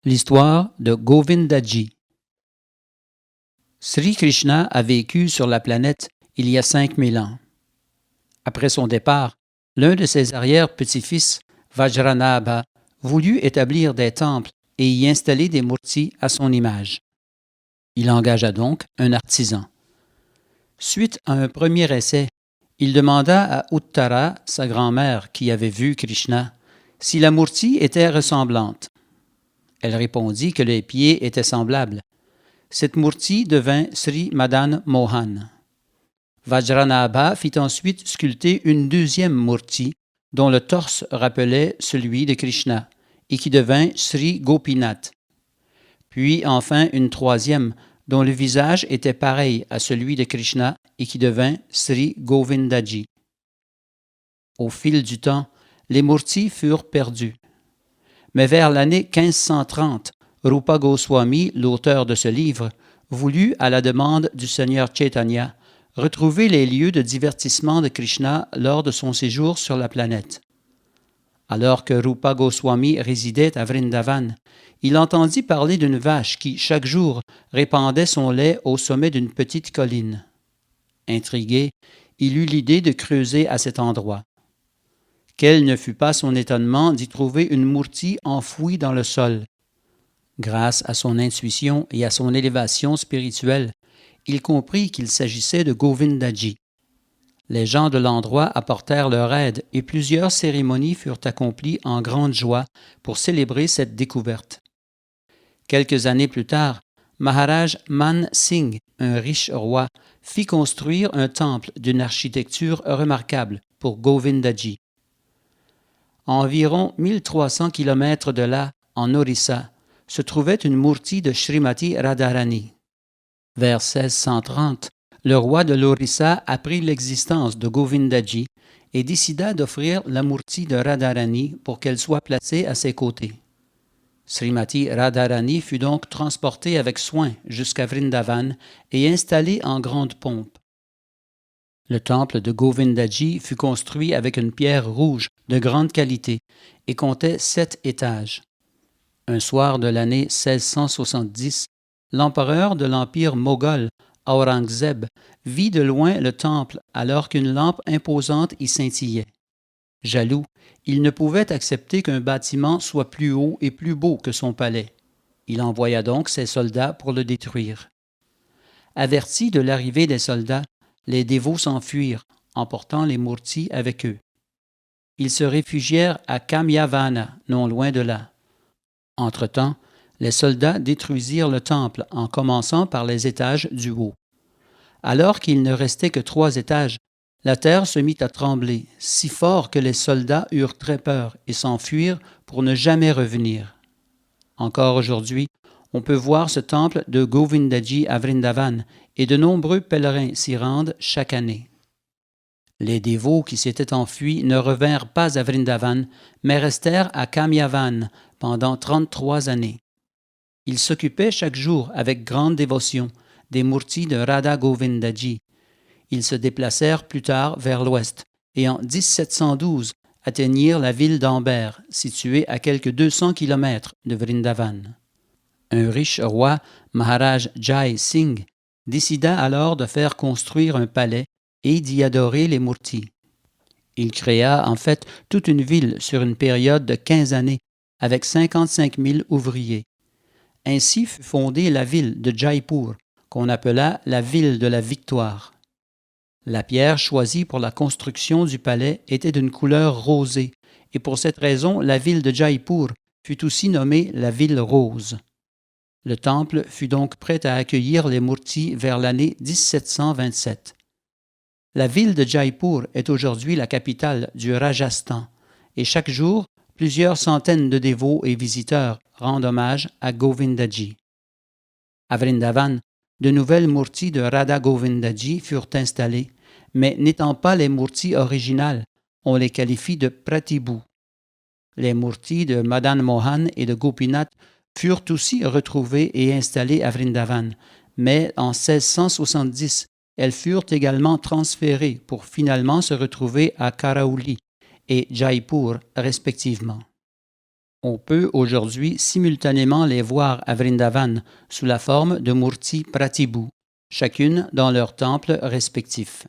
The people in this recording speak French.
L'histoire de Govindaji. Sri Krishna a vécu sur la planète il y a 5000 ans. Après son départ, l'un de ses arrière-petits-fils, Vajranabha, voulut établir des temples et y installer des murtis à son image. Il engagea donc un artisan. Suite à un premier essai, il demanda à Uttara, sa grand-mère qui avait vu Krishna, si la murti était ressemblante. Elle répondit que les pieds étaient semblables. Cette murti devint Sri Madan Mohan. Vajranabha fit ensuite sculpter une deuxième murti dont le torse rappelait celui de Krishna et qui devint Sri Gopinath. Puis enfin une troisième dont le visage était pareil à celui de Krishna et qui devint Sri Govindaji. Au fil du temps, les murtis furent perdus. Mais vers l'année 1530, Rupa Goswami, l'auteur de ce livre, voulut, à la demande du Seigneur Chaitanya, retrouver les lieux de divertissement de Krishna lors de son séjour sur la planète. Alors que Rupa Goswami résidait à Vrindavan, il entendit parler d'une vache qui, chaque jour, répandait son lait au sommet d'une petite colline. Intrigué, il eut l'idée de creuser à cet endroit. Quel ne fut pas son étonnement d'y trouver une murti enfouie dans le sol. Grâce à son intuition et à son élévation spirituelle, il comprit qu'il s'agissait de Govindaji. Les gens de l'endroit apportèrent leur aide et plusieurs cérémonies furent accomplies en grande joie pour célébrer cette découverte. Quelques années plus tard, Maharaj Man Singh, un riche roi, fit construire un temple d'une architecture remarquable pour Govindaji. À environ 1300 km de là, en Orissa, se trouvait une murti de Srimati Radharani. Vers 1630, le roi de l'Orissa apprit l'existence de Govindaji et décida d'offrir la murti de Radharani pour qu'elle soit placée à ses côtés. Srimati Radharani fut donc transportée avec soin jusqu'à Vrindavan et installée en grande pompe. Le temple de Govindaji fut construit avec une pierre rouge de grande qualité et comptait 7 étages. Un soir de l'année 1670, l'empereur de l'empire moghol, Aurangzeb, vit de loin le temple alors qu'une lampe imposante y scintillait. Jaloux, il ne pouvait accepter qu'un bâtiment soit plus haut et plus beau que son palais. Il envoya donc ses soldats pour le détruire. Avertis de l'arrivée des soldats, les dévots s'enfuirent, emportant les murtis avec eux. Ils se réfugièrent à Kamyavana, non loin de là. Entre-temps, les soldats détruisirent le temple en commençant par les étages du haut. Alors qu'il ne restait que 3 étages, la terre se mit à trembler, si fort que les soldats eurent très peur et s'enfuirent pour ne jamais revenir. Encore aujourd'hui, on peut voir ce temple de Govindaji à Vrindavan et de nombreux pèlerins s'y rendent chaque année. Les dévots qui s'étaient enfuis ne revinrent pas à Vrindavan, mais restèrent à Kamyavan pendant 33 années. Ils s'occupaient chaque jour avec grande dévotion des murtis de Radha Govindaji. Ils se déplacèrent plus tard vers l'ouest et en 1712 atteignirent la ville d'Amber, située à quelques 200 km de Vrindavan. Un riche roi, Maharaj Jai Singh, décida alors de faire construire un palais et d'y adorer les murtis. Il créa en fait toute une ville sur une période de 15 années, avec 55 000 ouvriers. Ainsi fut fondée la ville de Jaipur, qu'on appela la ville de la victoire. La pierre choisie pour la construction du palais était d'une couleur rosée, et pour cette raison, la ville de Jaipur fut aussi nommée la ville rose. Le temple fut donc prêt à accueillir les murtis vers l'année 1727. La ville de Jaipur est aujourd'hui la capitale du Rajasthan, et chaque jour, plusieurs centaines de dévots et visiteurs rendent hommage à Govindaji. À Vrindavan, de nouvelles murtis de Radha Govindaji furent installées, mais n'étant pas les murtis originales, on les qualifie de pratibhu. Les murtis de Madan Mohan et de Gopinath furent aussi retrouvées et installées à Vrindavan, mais en 1670, elles furent également transférées pour finalement se retrouver à Karauli et Jaipur respectivement. On peut aujourd'hui simultanément les voir à Vrindavan sous la forme de Murti Pratibhu, chacune dans leur temple respectif.